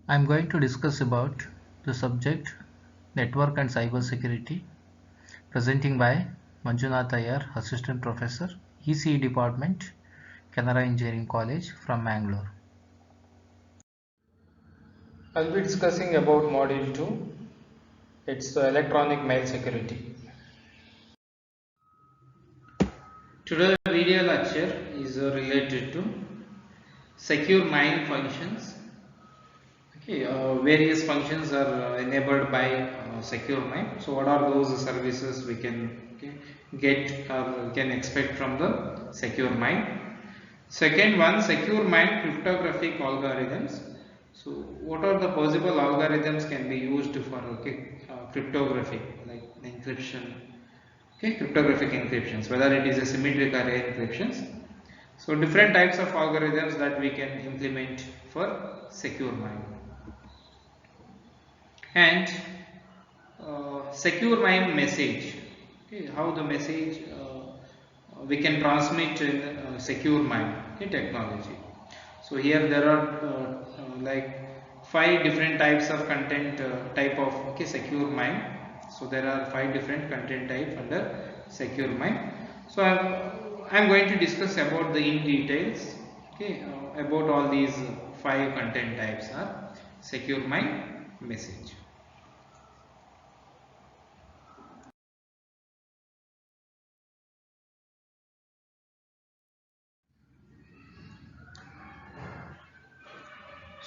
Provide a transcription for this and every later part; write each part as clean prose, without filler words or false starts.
I am going to discuss about the subject Network and Cyber Security, presenting by Manjunath Iyer, Assistant Professor, ECE Department, Canara Engineering College from Mangalore. I'll be discussing about module 2. It's the electronic mail security. Today's video lecture is related to secure mail functions. Various functions are enabled by secure mail. So what are those services we can get or we can expect from the secure mail? Second one, secure mail cryptographic algorithms. So what are the possible algorithms can be used for cryptography, like encryption, cryptographic encryptions, whether it is a symmetric array encryptions. So different types of algorithms that we can implement for secure mail. And secure my message. How the message we can transmit in secure mind technology. So here there are like 5 different types of content type of secure mind. So there are 5 different content type under secure mind. So I'm going to discuss about the in details about all these 5 content types are secure mind message.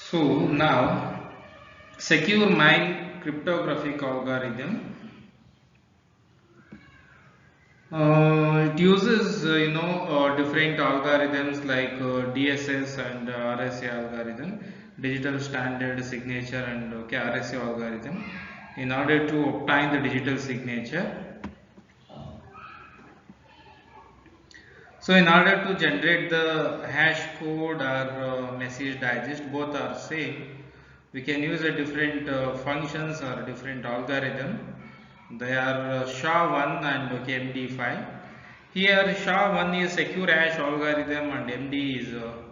So now secure mine cryptographic algorithm. It uses different algorithms like DSS and RSA algorithm, digital standard signature and RSA algorithm in order to obtain the digital signature. So in order to generate the hash code or message digest, both are same. We can use a different functions or different algorithm. They are SHA-1 and MD5. Here SHA-1 is secure hash algorithm and MD is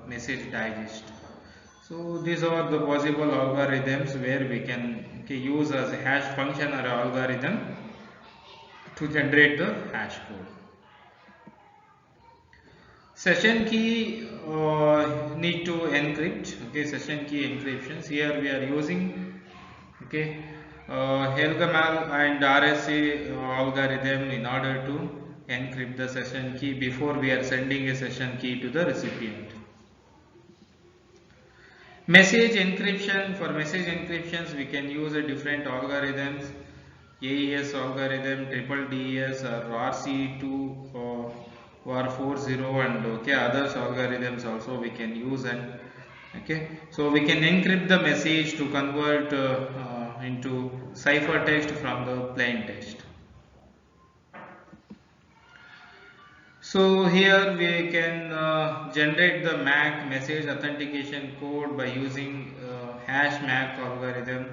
message digest. So these are the possible algorithms where we can use as a hash function or algorithm to generate the hash code. Session key need to encrypt. Session key encryptions. Here we are using Helgamal and RSA algorithm in order to encrypt the session key before we are sending a session key to the recipient. Message encryption. For message encryptions we can use a different algorithms, AES algorithm, triple DES or RC2 or 40 and others algorithms also we can use. And so we can encrypt the message to convert into ciphertext from the plain text. So here we can generate the MAC message authentication code by using hash MAC algorithm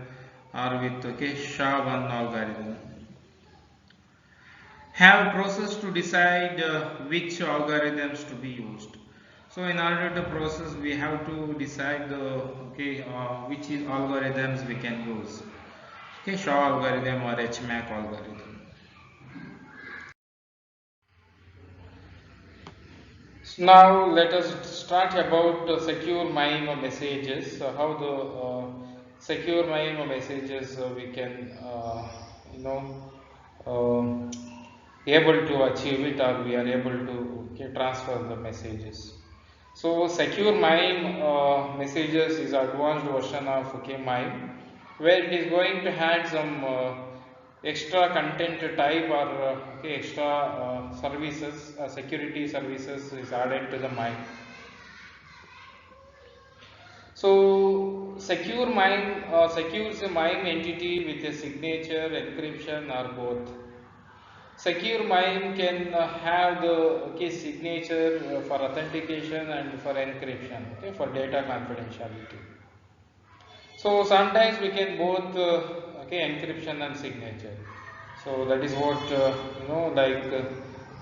or with SHA-1 algorithm. Have process to decide which algorithms to be used. So in order to process, we have to decide the which is algorithms we can use. SHA algorithm or HMAC algorithm. So now let us start about secure MIME messages. How the secure MIME messages we can um, able to achieve it, or we are able to transfer the messages. So secure MIME messages is advanced version of MIME, where it is going to add some extra content type or extra services, security services is added to the MIME. So secure MIME secures a MIME entity with a signature, encryption or both. Secure MIME can have the signature for authentication and for encryption, for data confidentiality. So sometimes we can both encryption and signature. So that is what like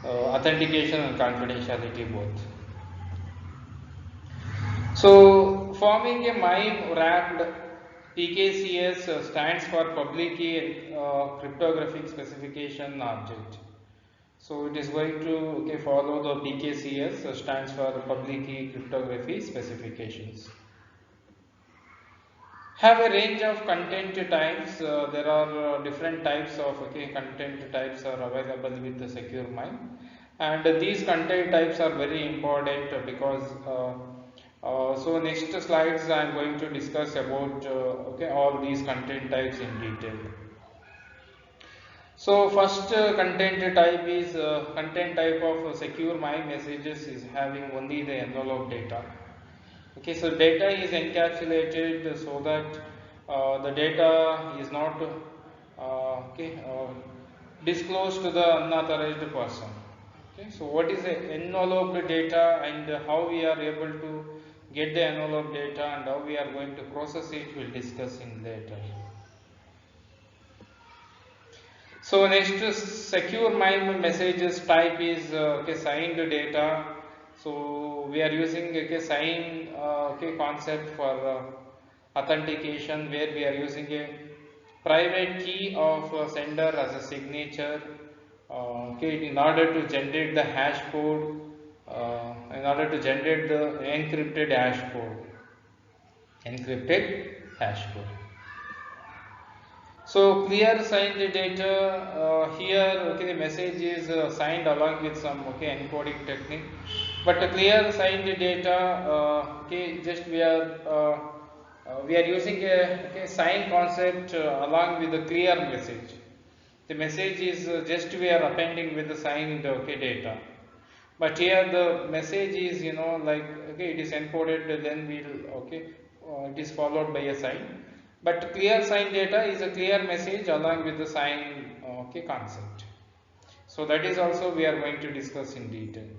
authentication and confidentiality both. So forming a MIME wrapped PKCS stands for public key cryptographic specification object. So it is going to follow the PKCS stands for public key cryptography specifications. Have a range of content types. There are different types of content types are available with the secure MIME, and these content types are very important because so next slides I am going to discuss about all these content types in detail. So first content type is content type of secure MIME messages is having only the envelope data. Okay, so data is encapsulated so that the data is not disclosed to the unauthorized person. Okay, so what is the enveloped data and how we are able to get the envelope data and how we are going to process it, we'll discuss in later. So next, secure MIME messages type is signed data. So we are using sign concept for authentication, where we are using a private key of sender as a signature in order to generate the hash code, in order to generate the encrypted hash code. So clear signed data here, the message is signed along with some encoding technique, but the clear signed data just we are using a sign concept along with the clear message. The message is just we are appending with the signed data, but here the message is it is encoded, then we'll it is followed by a sign. But clear sign data is a clear message along with the sign concept. So that is also we are going to discuss in detail.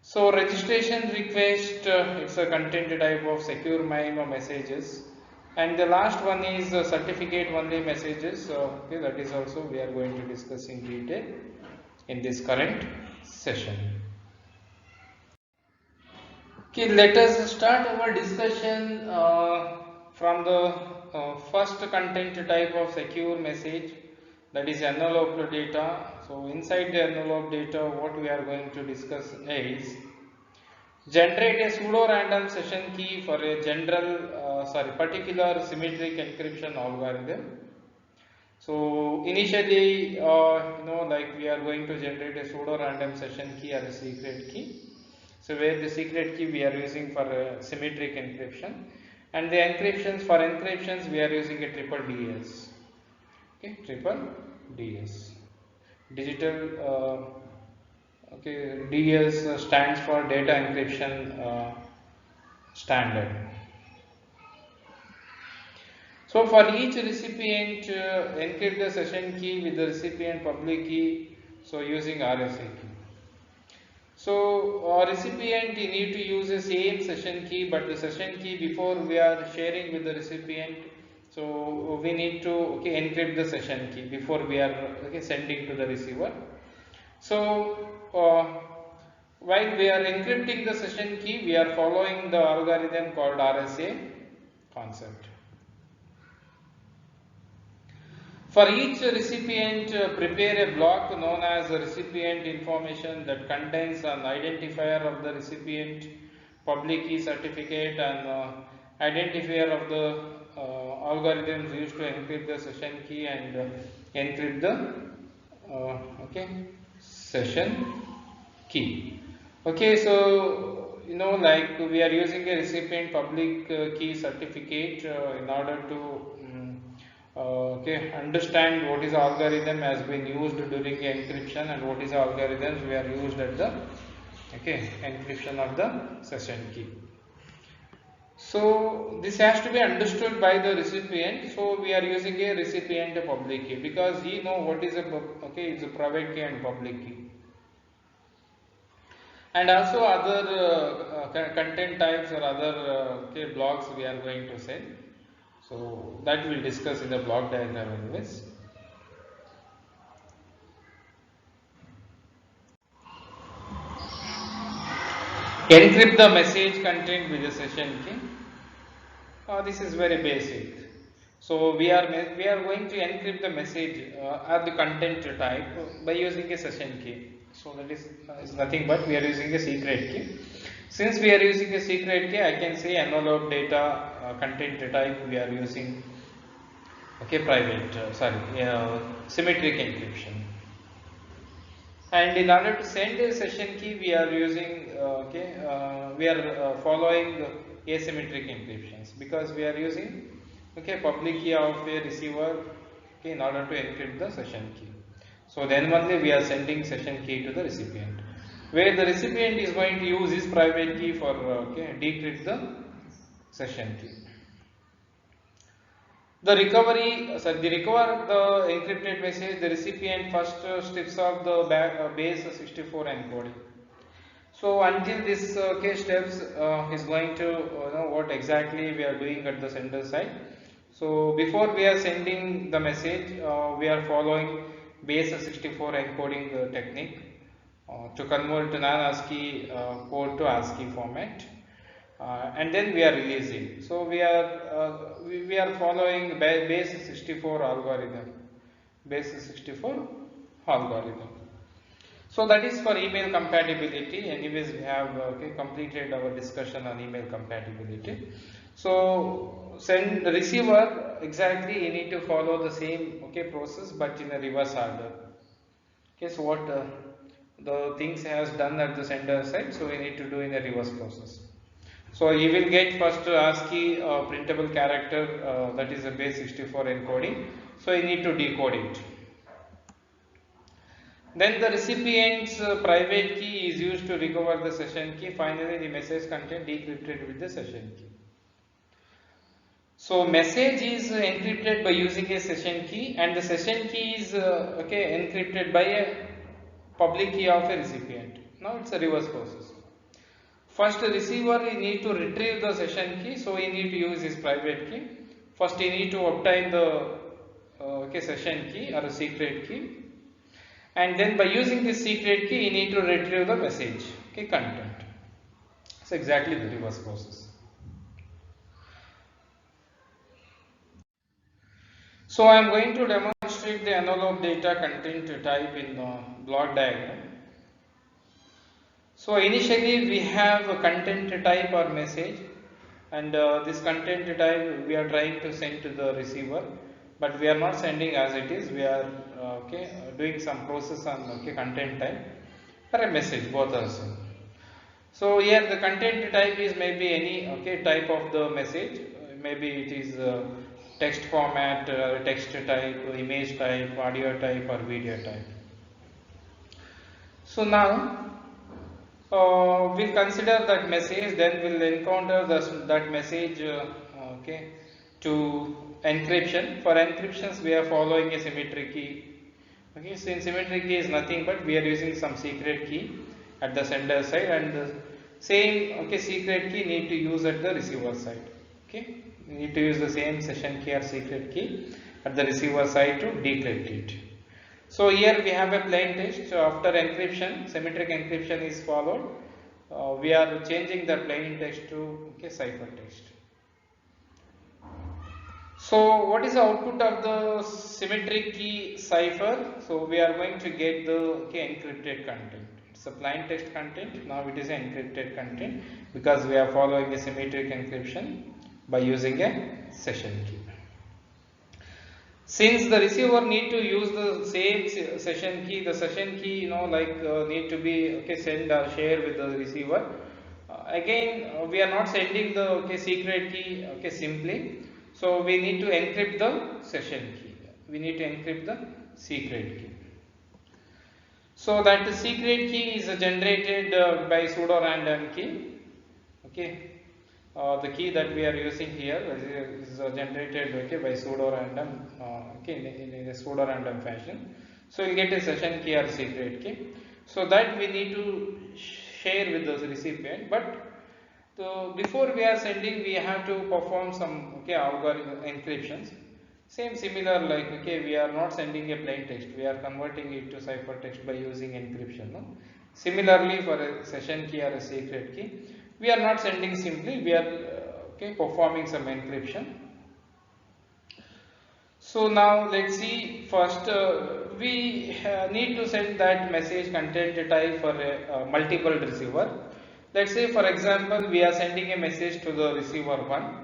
So registration request, it's a content type of secure MIME messages, and the last one is certificate only messages. That is also we are going to discuss in detail in this current session. Okay, let us start our discussion from the first content type of secure message, that is enveloped data. So inside the envelope data, what we are going to discuss is generate a pseudo random session key for a particular symmetric encryption algorithm. So initially we are going to generate a pseudo random session key or a secret key. So where the secret key we are using for symmetric encryption, and the encryptions we are using a triple DS. Triple DS. Digital DS stands for data encryption standard. So for each recipient, encrypt the session key with the recipient public key, so using RSA key. So recipient, you need to use the same session key, but the session key before we are sharing with the recipient, so we need to encrypt the session key before we are sending to the receiver. So while we are encrypting the session key, we are following the algorithm called RSA concept. For each recipient, prepare a block known as recipient information that contains an identifier of the recipient, public key certificate, and identifier of the algorithms used to encrypt the session key and encrypt the session key. So we are using a recipient public key certificate in order to understand what is the algorithm has been used during encryption and what is the algorithms we are used at the encryption of the session key. So this has to be understood by the recipient. So we are using a recipient public key because he know what is is a private key and public key. And also other content types or other blocks we are going to send. So that we'll discuss in the block diagram anyways. Encrypt the message content with the session key. This is very basic. So we are going to encrypt the message or the content type by using a session key. So that is nothing but we are using a secret key. Since we are using a secret key, I can say envelope data content type we are using private symmetric encryption. And in order to send a session key, we are using we are following asymmetric encryptions because we are using public key of a receiver in order to encrypt the session key. So then only we are sending session key to the recipient, where the recipient is going to use his private key for decrypt the session key. The recover the encrypted message, the recipient first strips off the base 64 encoding. So until this steps is going to know what exactly we are doing at the sender side. So before we are sending the message, we are following base 64 encoding technique to convert non-ASCII code to ASCII format. And then we are releasing. So we are following base 64 algorithm. Base 64 algorithm. So that is for email compatibility. Anyways, we have completed our discussion on email compatibility. So send receiver, exactly you need to follow the same process but in a reverse order. So what the things has done at the sender side, so we need to do in a reverse process. So you will get first ASCII printable character, that is a base 64 encoding. So you need to decode it. Then the recipient's private key is used to recover the session key. Finally, the message content decrypted with the session key. So message is encrypted by using a session key, and the session key is encrypted by a public key of a recipient. Now it's a reverse process. First, the receiver you need to retrieve the session key, so you need to use his private key. First, you need to obtain the session key or a secret key, and then by using this secret key, you need to retrieve the message content. It's exactly the reverse process. So I am going to demonstrate the envelope data content type in the block diagram. So initially we have a content type or message, and this content type we are trying to send to the receiver, but we are not sending as it is. We are doing some process on content type or a message, both are same. So here the content type is maybe any type of the message. Maybe it is text format, text type, image type, audio type, or video type. So now we'll consider that message, then we'll encounter that message to encryption. For encryptions we are following a symmetric key. So symmetric key is nothing but we are using some secret key at the sender side, and the same secret key need to use at the receiver side. We need to use the same session key or secret key at the receiver side to decrypt it. So here we have a plain text. So after encryption, symmetric encryption is followed. We are changing the plain text to cipher text. So what is the output of the symmetric key cipher? So we are going to get the encrypted content. It's a plain text content. Now it is encrypted content because we are following a symmetric encryption by using a session key. Since the receiver need to use the same session key, the session key need to be send or share with the receiver. Again, we are not sending the secret key simply. So we need to encrypt the session key. We need to encrypt the secret key. So that the secret key is generated by pseudo random key. The key that we are using here is generated by pseudo random in a pseudo random fashion. So you get a session key or secret key. So that we need to share with the recipient. But before we are sending, we have to perform some algorithm encryptions. Similar like we are not sending a plain text. We are converting it to ciphertext by using encryption. No? Similarly, for a session key or a secret key, we are not sending simply, we are performing some encryption. So now let's see. First we need to send that message content type for a multiple receiver. Let's say for example we are sending a message to the receiver 1.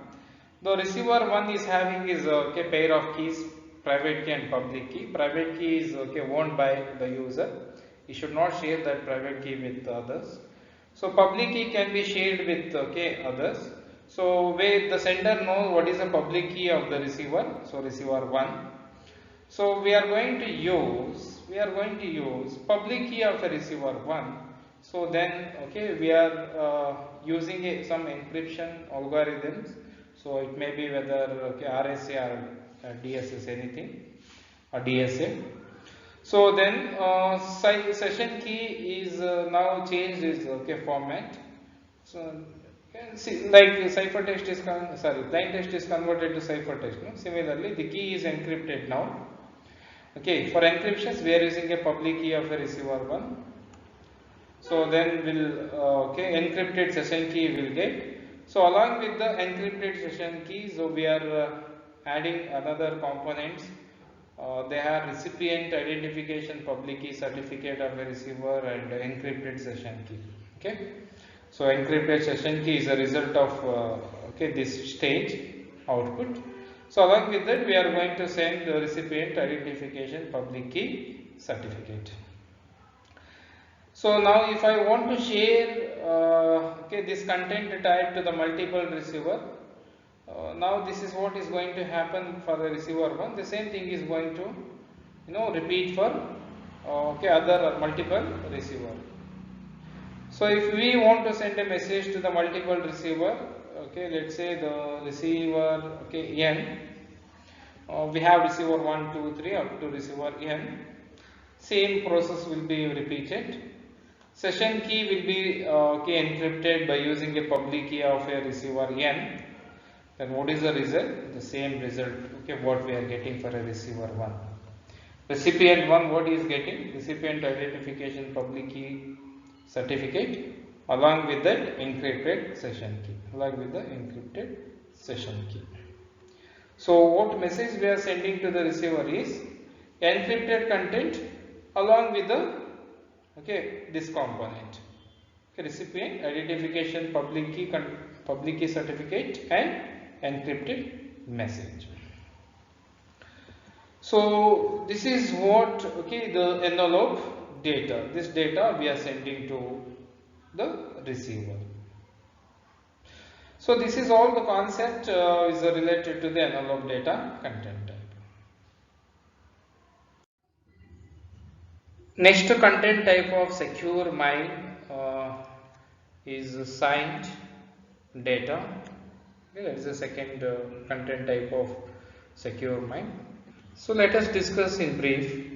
The receiver 1 is having his pair of keys, private key and public key. Private key is owned by the user. He should not share that private key with others. So public key can be shared with others. So where the sender knows what is the public key of the receiver, so receiver 1. So we are going to use public key of the receiver 1. So then we are using some encryption algorithms. So it may be whether RSA or DSS anything or DSA. So then session key is now changed its format. So see, like ciphertext is plain text is converted to ciphertext. No? Similarly, the key is encrypted now. For encryptions we are using a public key of the receiver 1. So then we'll encrypted session key will get. So along with the encrypted session key, so we are adding another components. They have recipient identification public key certificate of a receiver and encrypted session key. So encrypted session key is a result of this stage output. So along with that we are going to send the recipient identification public key certificate. So now if I want to share this content type to the multiple receiver, now this is what is going to happen for the receiver 1. The same thing is going to repeat for other multiple receiver. So if we want to send a message to the multiple receiver, let's say the receiver n, we have receiver 1, 2, 3 up to receiver n. Same process will be repeated. Session key will be encrypted by using a public key of a receiver n. Then what is the result? The same result what we are getting for a receiver 1. Recipient 1 what he is getting? Recipient identification public key certificate along with that encrypted session key. So what message we are sending to the receiver is encrypted content along with the this component. Recipient identification public key certificate and encrypted message. So this is what the envelope data. This data we are sending to the receiver. So this is all the concept is related to the envelope data content type. Next content type of secure MIME is signed data. That is the second content type of secure MIME. So let us discuss in brief.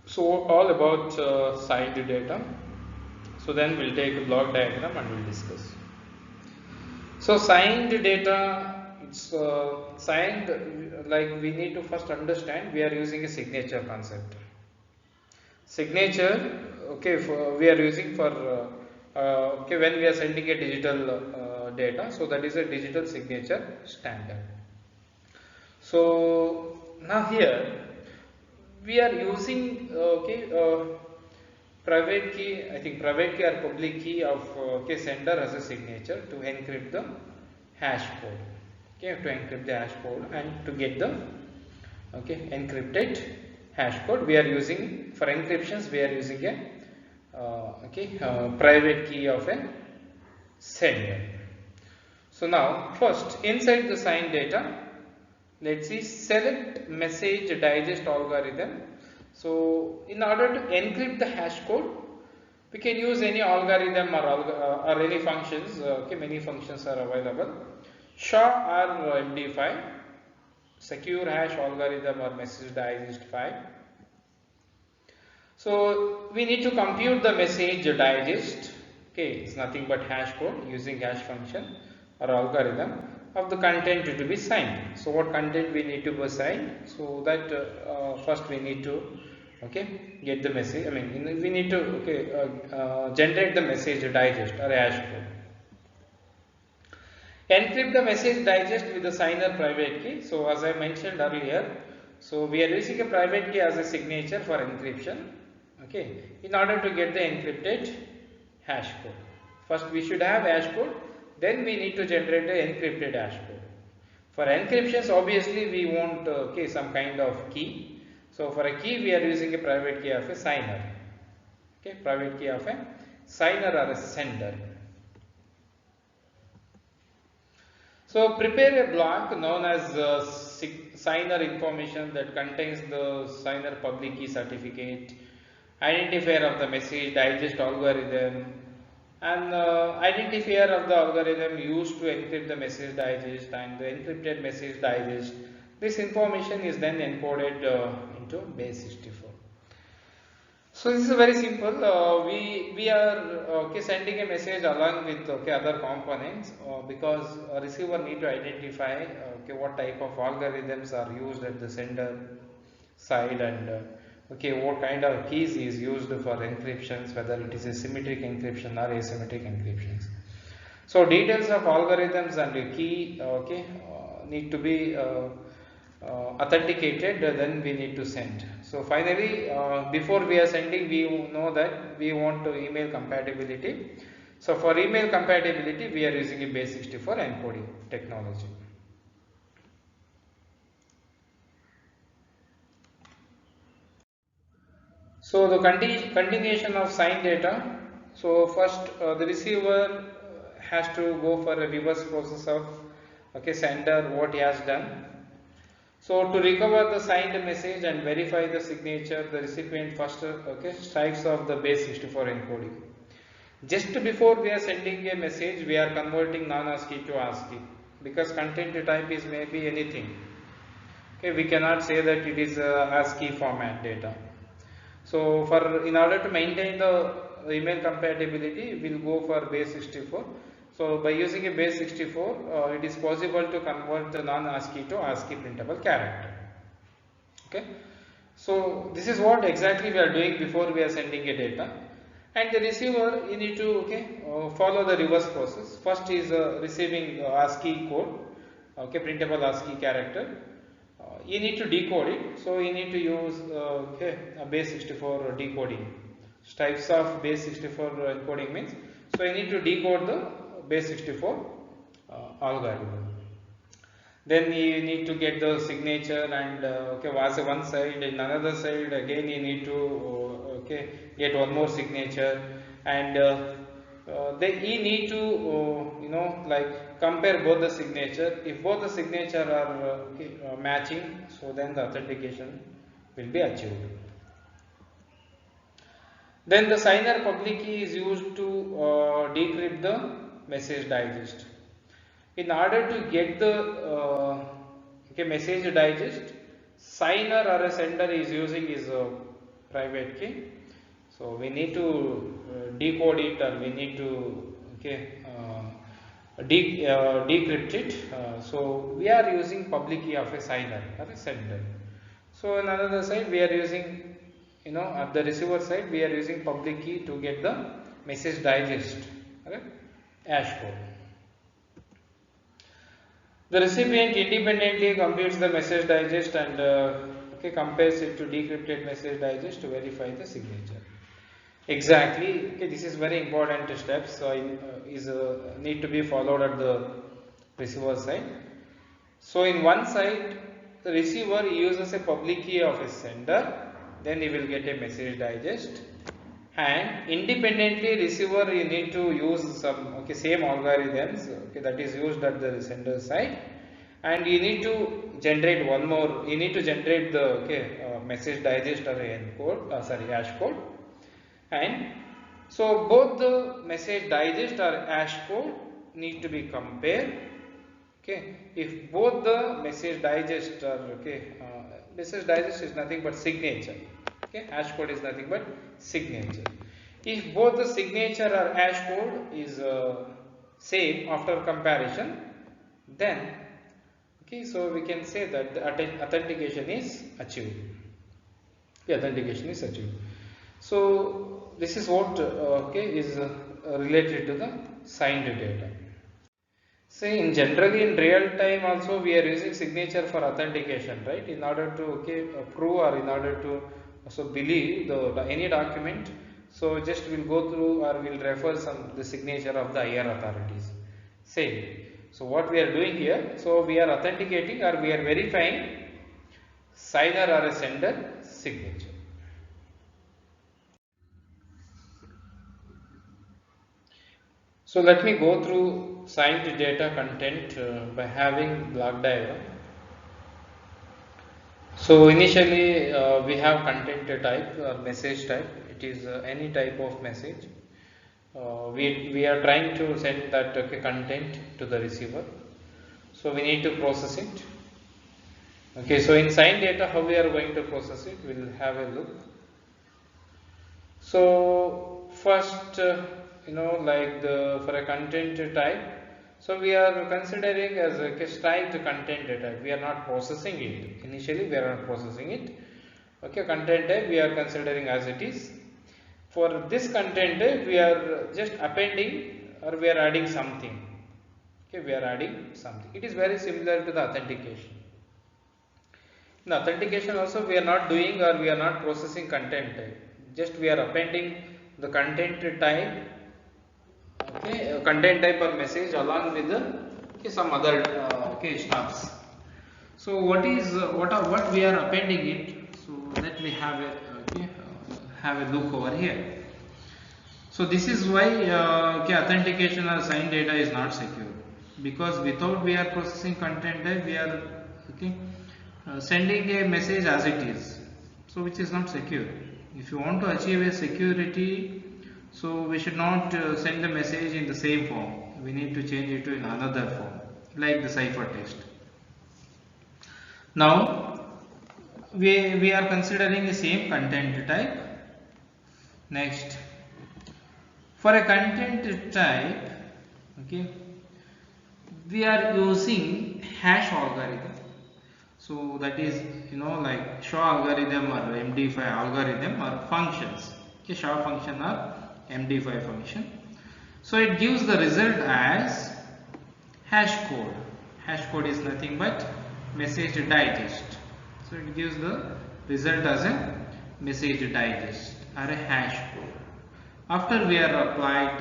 So all about signed data. So then we'll take a block diagram and we'll discuss. So signed data, it's signed, like we need to first understand we are using a signature concept. Signature, we are using for when we are sending a digital data. So that is a digital signature standard. So now here we are using private key, I think private key or public key of sender as a signature to encrypt the hash code. To encrypt the hash code and to get the encrypted hash code, we are using for encryptions. We are using a private key of a sender. So now first inside the signed data, let's see select message digest algorithm. So in order to encrypt the hash code, we can use any algorithm or any functions. Many functions are available. SHA or MD5, secure hash algorithm or message digest 5. So we need to compute the message digest. It's nothing but hash code using hash function or algorithm of the content to be signed. So what content we need to be signed? So that first we need to get the message. We need to generate the message digest or hash code. Encrypt the message digest with the signer private key. So as I mentioned earlier, so we are using a private key as a signature for encryption, okay, in order to get the encrypted hash code. First we should have hash code, then we need to generate the encrypted hash code. For encryptions, obviously we want okay, some kind of key. So for a key we are using a private key of a signer, okay, private key of a signer or a sender. So prepare a block known as signer information that contains the signer public key certificate, identifier of the message digest algorithm, and identifier of the algorithm used to encrypt the message digest and the encrypted message digest. This information is then encoded into base 64. So this is very simple. We are okay sending a message along with okay other components because a receiver need to identify okay what type of algorithms are used at the sender side and okay what kind of keys is used for encryptions, whether it is a symmetric encryption or asymmetric encryptions. So details of algorithms and the key okay need to be authenticated, then we need to send. So finally before we are sending, we know that we want to email compatibility. So for email compatibility we are using a base 64 encoding technology. So the continuation of signed data. So first the receiver has to go for a reverse process of okay sender what he has done. So to recover the signed message and verify the signature, the recipient first okay strikes off the base 64 encoding. Just before we are sending a message, we are converting non-ASCII to ASCII because content type is maybe anything. Okay, we cannot say that it is ASCII format data. So for in order to maintain the email compatibility, we will go for base 64. So by using a base 64, it is possible to convert the non-ASCII to ASCII printable character. Okay. So this is what exactly we are doing before we are sending a data. And the receiver, you need to okay follow the reverse process. First is receiving ASCII code, okay, printable ASCII character. You need to decode it, so you need to use okay a base 64 decoding. Types of base 64 encoding means, so you need to decode the base 64 algorithm. Then you need to get the signature and okay was one side, and another side again you need to okay get one more signature, and then you need to you know like compare both the signature. If both the signature are okay, matching, so then the authentication will be achieved. Then the signer public key is used to decrypt the message digest. In order to get the okay, message digest, signer or a sender is using his private key. So we need to decode it, or we need to okay decrypt it. So we are using public key of a signer or a sender. So on another side we are using, you know, at the receiver side we are using public key to get the message digest, okay, hash code. The recipient independently computes the message digest and okay, compares it to decrypted message digest to verify the signature. Exactly. Okay, this is very important steps. So is need to be followed at the receiver side. So in one side, the receiver uses a public key of a sender, then he will get a message digest. And independently receiver you need to use some okay same algorithms okay that is used at the sender side, and you need to generate one more, you need to generate the okay message digest or encode hash code. And so both the message digest or hash code need to be compared. Okay, if both the message digest are okay message digest is nothing but signature, okay, hash code is nothing but signature. If both the signature or hash code is same after comparison, then okay, so we can say that the authentication is achieved. The authentication is achieved. So this is what okay is related to the signed data. See, in generally in real time also we are using signature for authentication, right? In order to prove or in order to also believe any document, so just we'll go through or we'll refer some the signature of the higher authorities. Same. So what we are doing here, so we are authenticating or we are verifying signer or a sender signature. So let me go through signed data content by having block diagram. So initially we have content type or message type. It is any type of message. We are trying to send that content to the receiver. So we need to process it. Okay, so in signed data, how we are going to process it? We will have a look. So first, like for a content type, so we are considering as a striped content type. We are not processing it. Initially, we are not processing it. Okay, content type we are considering as it is. For this content type, we are just appending or we are adding something. Okay, we are adding something. It is very similar to the authentication. In authentication also we are not doing or we are not processing content type. Just we are appending the content type, content type or message along with the some other stuffs. So what we are appending it? So let me have a look over here. So this is why authentication or signed data is not secure, because without we are processing content type, we are sending a message as it is, so which is not secure. If you want to achieve a security, so we should not send the message in the same form. We need to change it to in another form, like the ciphertext. Now we are considering the same content type. Next, for a content type, we are using hash algorithm. So that is like SHA algorithm or MD5 algorithm or functions. SHA function or MD5 function. So it gives the result as hash code. Hash code is nothing but message digest. So it gives the result as a message digest or a hash code. After we are applied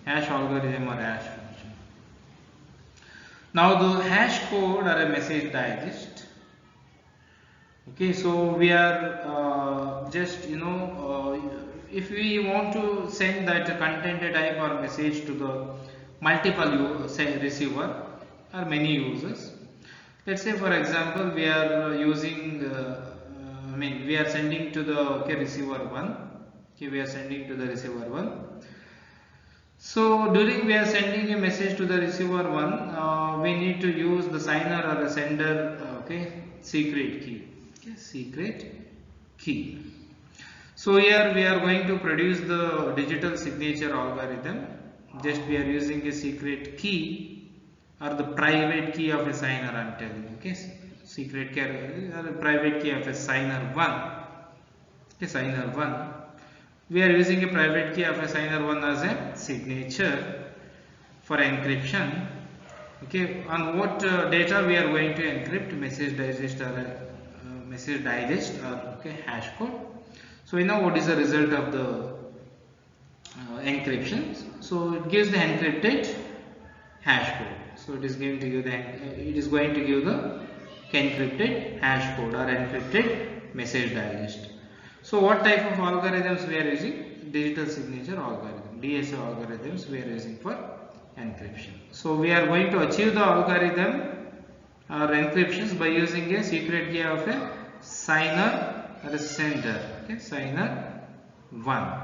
hash algorithm or hash function. Now the hash code or a message digest. So we are if we want to send that content type or message to the multiple receiver or many users. Let's say for example we are using we are sending to the receiver 1. We are sending to the receiver 1. So during we are sending a message to the receiver 1, we need to use the signer or the sender secret key. Secret key. So here we are going to produce the digital signature algorithm. Just we are using a secret key or the private key of a signer, I am telling you. Secret key or private key of a signer 1. Signer 1. We are using a private key of a signer 1 as a signature for encryption. On what data we are going to encrypt? Message digest or message digest or hash code. So we know what is the result of the encryption. So it gives the encrypted hash code. So it is going to give the encrypted hash code or encrypted message digest. So what type of algorithms we are using? Digital signature algorithm, DSA algorithms we are using for encryption. So we are going to achieve the algorithm or encryptions by using a secret key of a signer or a sender. Signer 1.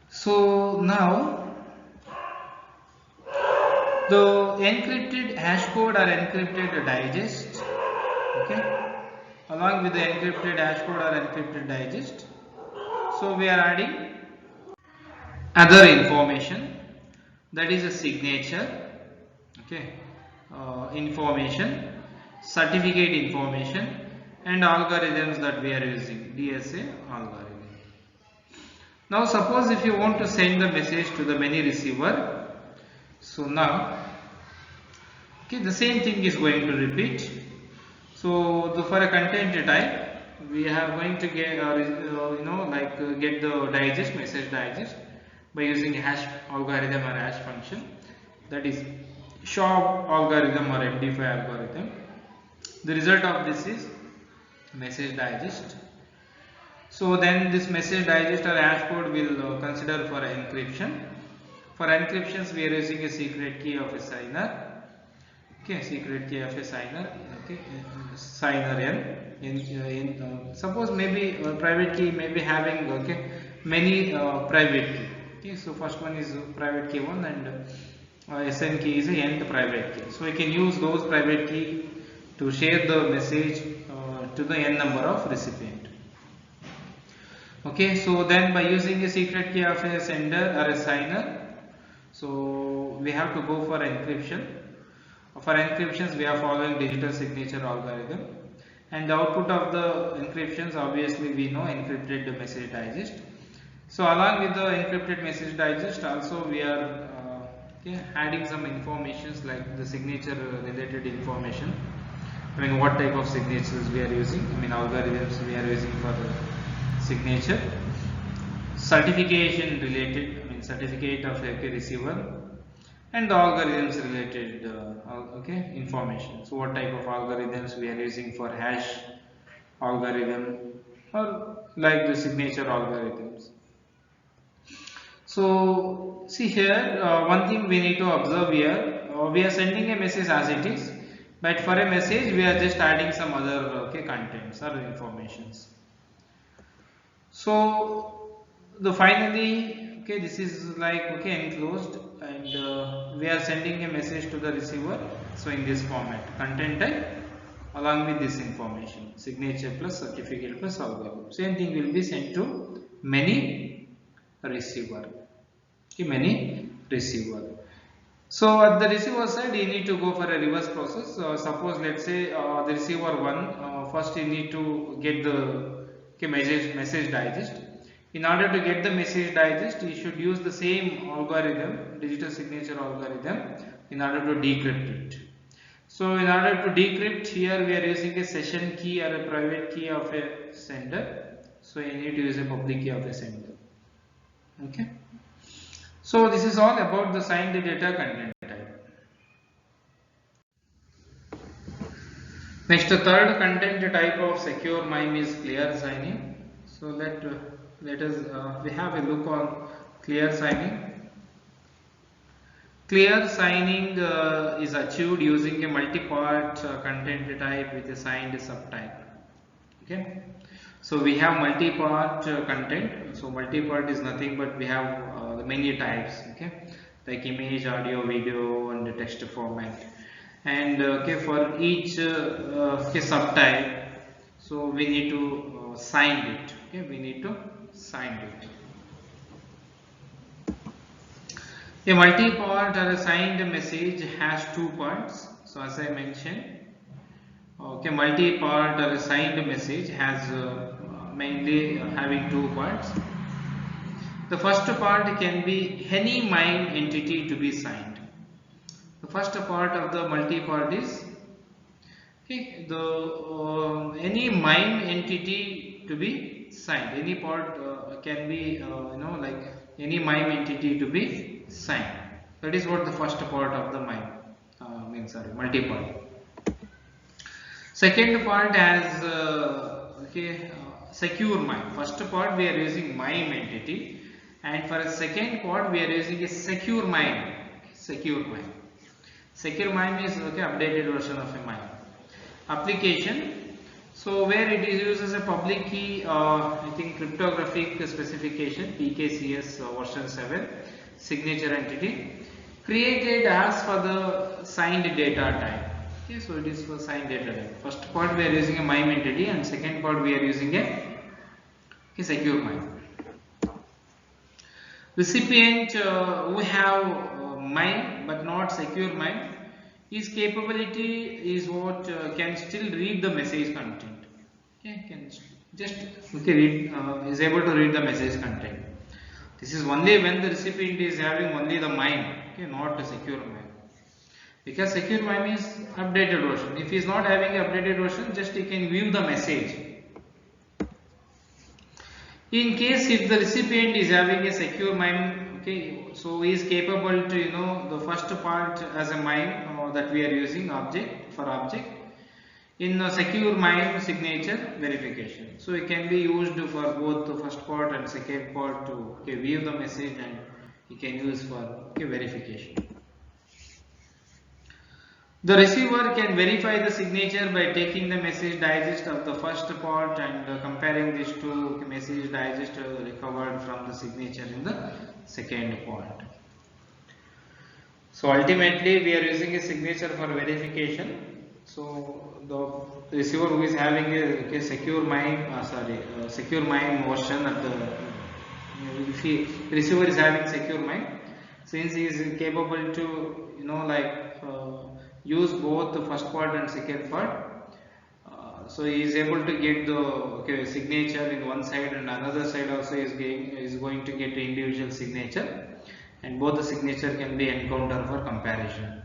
So now the encrypted hash code or encrypted digest, along with the encrypted hash code or encrypted digest, so we are adding other information, that is a signature, information, certificate information, and algorithms that we are using, DSA algorithm. Now suppose if you want to send the message to the many receiver, So now, okay, the same thing is going to repeat. So for a content type, we are going to get get the digest message digest by using a hash algorithm or hash function, that is SHOP algorithm or MD5 algorithm. The result of this is message digest. So then this message digest or hash code will consider for encryption. For encryptions we are using a secret key of a signer. Okay, secret key of a signer. Okay, signer n. Suppose maybe private key may be having many private key. Okay, so first one is private key 1 and SN key is a nth private key. So we can use those private key to share the message to the n number of recipient. Okay, so then by using a secret key of a sender or a signer, so we have to go for encryption. For encryptions we are following digital signature algorithm, and the output of the encryptions obviously we know encrypted message digest. So along with the encrypted message digest also we are adding some informations like the signature related information. I mean what type of signatures we are using, I mean algorithms we are using for signature, certification related, I mean certificate of a receiver, and the algorithms related information. So what type of algorithms we are using for hash algorithm or like the signature algorithms. So see here, one thing we need to observe here, we are sending a message as it is, but for a message we are just adding some other contents or informations. So the finally this is like enclosed, and we are sending a message to the receiver. So in this format, content type along with this information, signature plus certificate plus algorithm, same thing will be sent to many receiver. Many receiver. So at the receiver side you need to go for a reverse process. Suppose let's say the receiver 1, first you need to get the message digest. In order to get the message digest, you should use the same algorithm, digital signature algorithm, in order to decrypt it. So in order to decrypt, here we are using a session key or a private key of a sender. So you need to use a public key of a sender. Okay. So this is all about the signed data content type. Next, the third content type of secure MIME is clear signing. So let us we have a look on clear signing. Clear signing is achieved using a multi-part content type with a signed subtype. Okay. So we have multi-part content. So multi-part is nothing but we have many types. Okay, like image, audio, video, and the text format. And for each subtype, so we need to sign it. Okay, we need to sign it. A multi-part or a signed message has two parts. So as I mentioned, multi-part or a signed message has mainly having two parts. The first part can be any MIME entity to be signed. The first part of the multi-part is any MIME entity to be signed. Any part can be like any MIME entity to be signed. That is what the first part of the MIME means. Sorry, multi-part. Second part has secure MIME. First part we are using MIME entity, and for a second part we are using a secure MIME. Secure MIME. Secure MIME is updated version of a MIME application. So where it is used as a public key, I think cryptographic specification PKCS version 7 signature entity created as for the signed data type. Okay, so it is for signed data type. First part we are using a MIME entity, and second part we are using a secure MIME. Recipient who have MIME but not secure MIME, his capability is what can still read the message content. Okay, can just read, is able to read the message content. This is only when the recipient is having only the MIME, okay, not a secure MIME. Because secure MIME is updated version. If he is not having updated version, just he can view the message. In case if the recipient is having a secure MIME, okay, so he is capable to the first part as a MIME that we are using object for object in a secure MIME signature verification. So it can be used for both the first part and second part to view the message, and you can use for verification. The receiver can verify the signature by taking the message digest of the first part and comparing these two message digest recovered from the signature in the second part. So ultimately we are using a signature for verification. So the receiver who is having a secure MIME, secure MIME version of the, if receiver is having secure MIME, since he is capable to use both the first part and second part, so he is able to get the signature in one side, and another side also is going to get the individual signature, and both the signature can be encountered for comparison.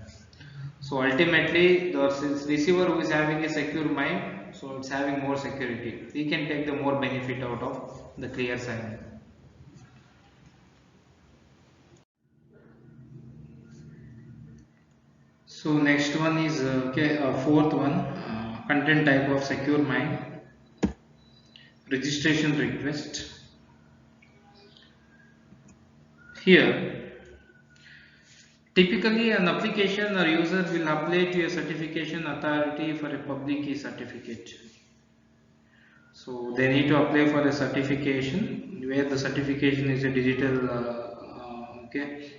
So ultimately the receiver who is having a secure MIME, so it's having more security, he can take the more benefit out of the clear sign. So next one is fourth one, content type of secure MIME, registration request. Here, typically an application or user will apply to a certification authority for a public key certificate. So they need to apply for a certification where the certification is a digital,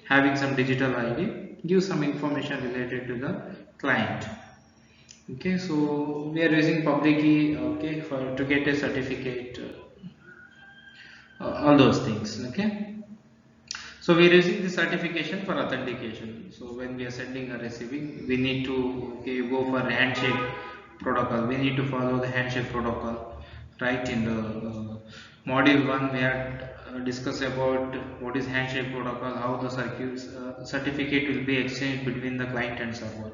having some digital ID, give some information related to the client. Okay, so we are using public key, to get a certificate, all those things. Okay, so we are using the certification for authentication. So when we are sending or receiving, we need to go for handshake protocol. We need to follow the handshake protocol. Right, in the module 1 we had discussed about what is handshake protocol, how the certificate will be exchanged between the client and server.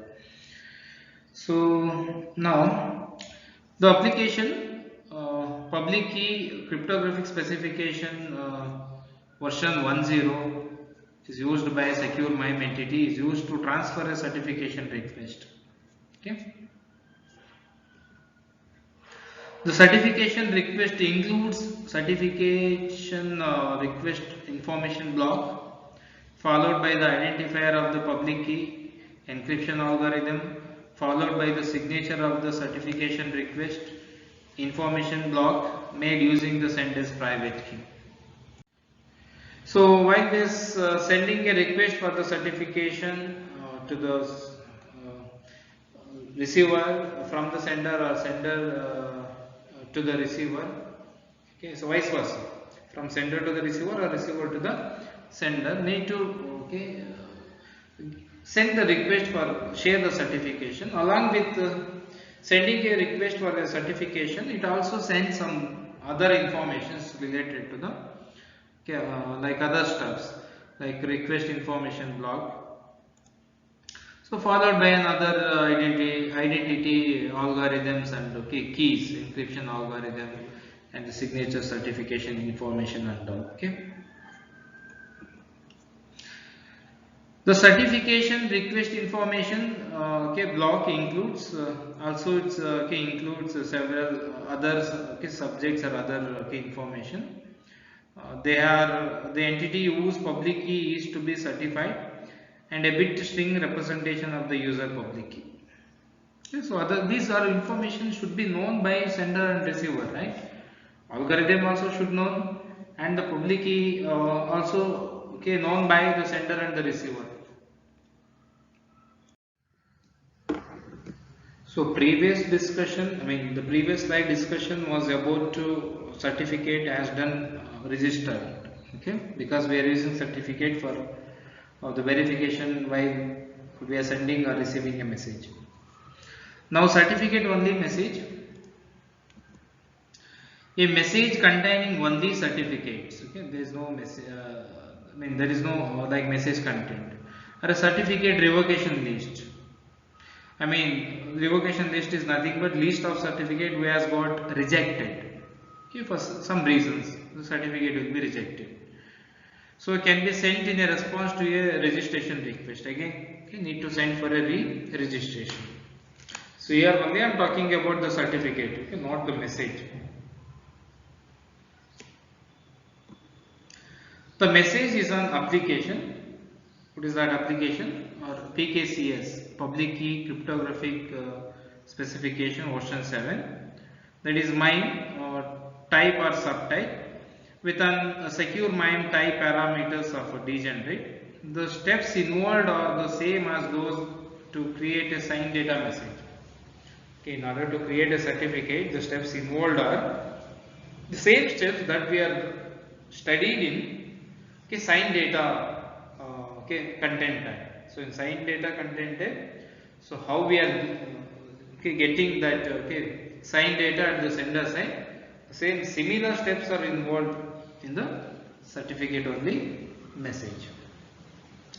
So now the application public key cryptographic specification version 10 is used by a secure MIME entity, is used to transfer a certification request. Okay. The certification request includes certification request information block, followed by the identifier of the public key, encryption algorithm, followed by the signature of the certification request, information block made using the sender's private key. So while this sending a request for the certification to the receiver from the sender, or sender to the receiver, okay, so vice versa, from sender to the receiver or receiver to the sender, need to send the request for share the certification. Along with sending a request for a certification, it also sends some other informations related to the like other stuffs like request information block. So followed by another identity algorithms and keys, encryption algorithm, and the signature certification information and all. Okay. The certification request information block includes also it's includes several other subjects or other information. The entity whose public key is to be certified, and a bit string representation of the user public key. Okay, so these are information should be known by sender and receiver, right? Algorithm also should know, and the public key also known by the sender and the receiver. So previous discussion, the previous slide discussion was about to certificate as done registered, okay, because we are using certificate for the verification while we are sending or receiving a message. Now certificate only message. A message containing only certificates. Okay, there is no message. There is no like message content or a certificate revocation list. Revocation list is nothing but list of certificate who has got rejected. Okay, for some reasons, the certificate will be rejected. So it can be sent in a response to a registration request. Again, you need to send for a re-registration. So here only I am talking about the certificate, okay, not the message. The message is an application. What is that application? Or PKCS, Public Key Cryptographic Specification version 7. That is MIME or type or subtype with a secure MIME type parameters of degenerate. The steps involved are the same as those to create a signed data message. Okay, in order to create a certificate, the steps involved are the same steps that we are studied in signed data content type. So in signed data content type, so how we are getting that signed data at the sender side, same similar steps are involved in the certificate only message.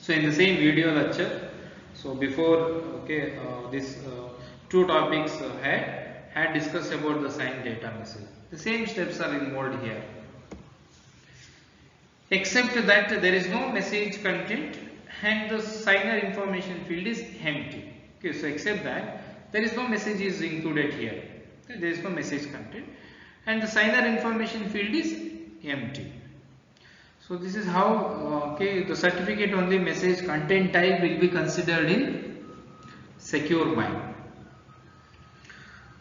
So in the same video lecture, so before this two topics had discussed about the signed data message. The same steps are involved here, except that there is no message content and the signer information field is empty. Okay, so except that there is no message is included here. Okay, there is no message content and the signer information field is empty. So this is how the certificate only message content type will be considered in secure MIME.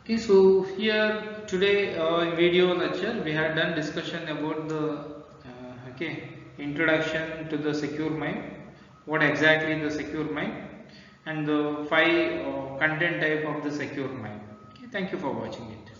Okay, so here today in video lecture we have done discussion about the introduction to the secure MIME, what exactly the secure MIME and the 5 content type of the secure MIME. Okay, thank you for watching it.